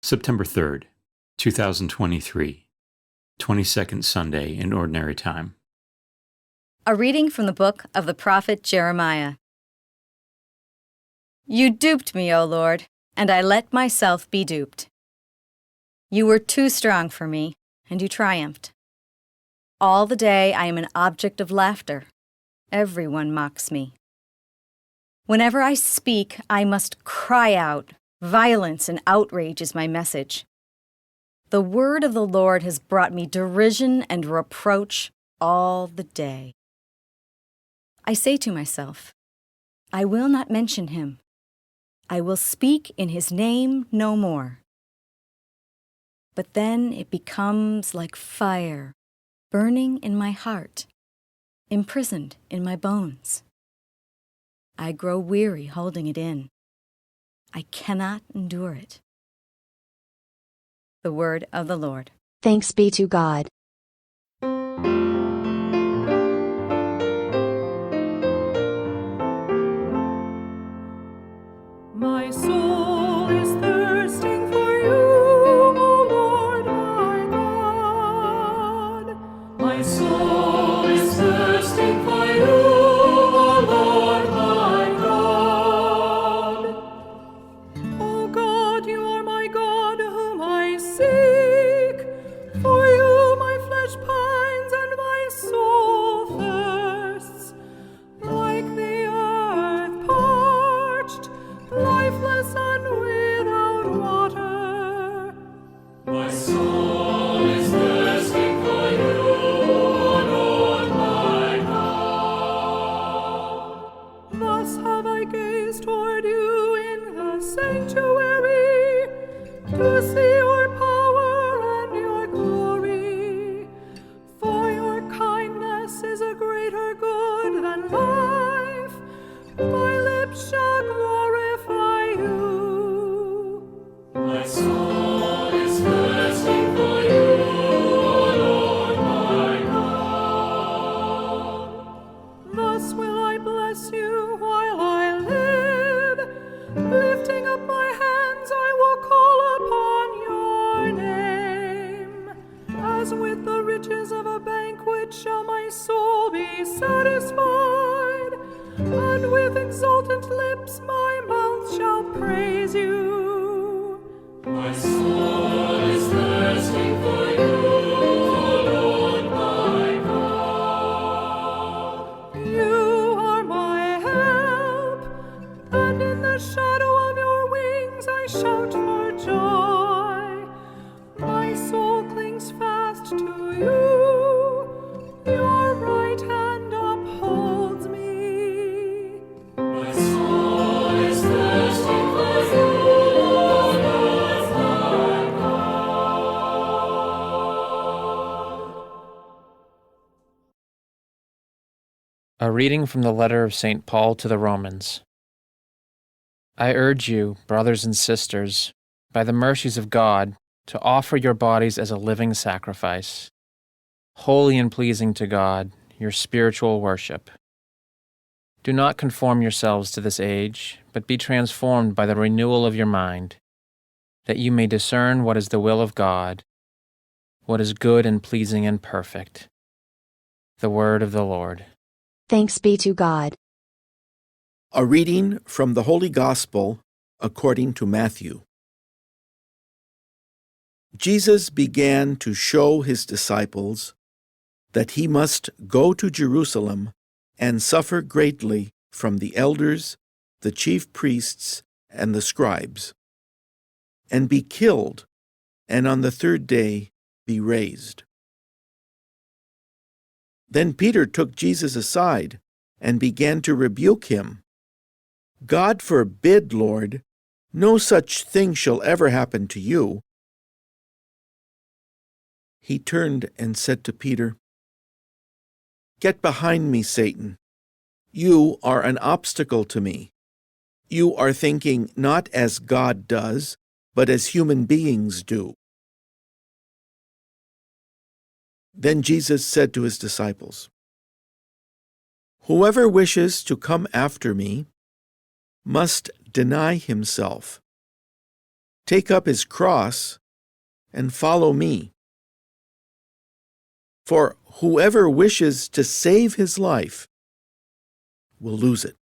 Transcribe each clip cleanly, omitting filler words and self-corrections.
September 3rd, 2023, 22nd Sunday in Ordinary Time. A reading from the book of the prophet Jeremiah. You duped me, O Lord, and I let myself be duped. You were too strong for me, and you triumphed. All the day I am an object of laughter. Everyone mocks me. Whenever I speak, I must cry out. Violence and outrage is my message. The word of the Lord has brought me derision and reproach all the day. I say to myself, I will not mention him. I will speak in his name no more. But then it becomes like fire, burning in my heart, imprisoned in my bones. I grow weary holding it in. I cannot endure it. The word of the Lord. Thanks be to God. My soul is thirsting for you, O Lord my God. My soul is thirsting for you, O Lord my God. O God, you are my God whom I seek. For you my flesh pines and my soul thirsts. Like the earth parched, lifeless and without water. My soul is thirsting for you, O Lord my God. Thus have I gazed toward you in the sanctuary, to see your power and your glory. For your kindness is a greater good than life. My lips shall glorify you. My soul is thirsting for you, O Lord my God. Thus will I bless you while I live. Lifting up my hands, I will call upon your name. As with the riches of a banquet shall my soul be satisfied, and with exultant lips my mouth shall praise you. My soul is thirsting for you, O Lord my God. You are my help, and in the shadow of your wings I shout for joy. My soul clings fast to you. Your right hand upholds me. My soul is thirsting for you, O Lord my God. A reading from the letter of St. Paul to the Romans. I urge you, brothers and sisters, by the mercies of God, to offer your bodies as a living sacrifice, holy and pleasing to God, your spiritual worship. Do not conform yourselves to this age, but be transformed by the renewal of your mind, that you may discern what is the will of God, what is good and pleasing and perfect. The word of the Lord. Thanks be to God. A reading from the Holy Gospel according to Matthew. Jesus began to show his disciples that he must go to Jerusalem and suffer greatly from the elders, the chief priests, and the scribes, and be killed, and on the third day be raised. Then Peter took Jesus aside and began to rebuke him. God forbid, Lord, no such thing shall ever happen to you. He turned and said to Peter, Get behind me, Satan. You are an obstacle to me. You are thinking not as God does, but as human beings do. Then Jesus said to his disciples, Whoever wishes to come after me must deny himself take up his cross and follow me. For whoever wishes to save his life will lose it.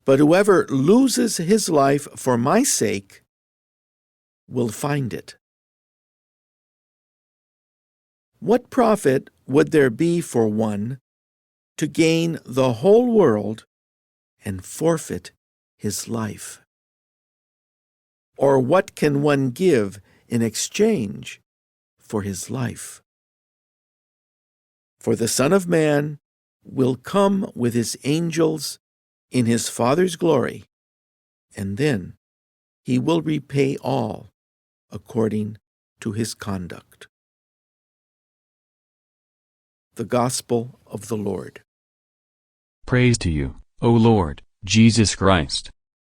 But whoever loses his life for my sake will find it. What profit would there be for one to gain the whole world and forfeit his life? Or what can one give in exchange for his life? For the Son of Man will come with his angels in his Father's glory, and then he will repay all according to his conduct. The Gospel of the Lord. Praise to you, O Lord, Jesus Christ.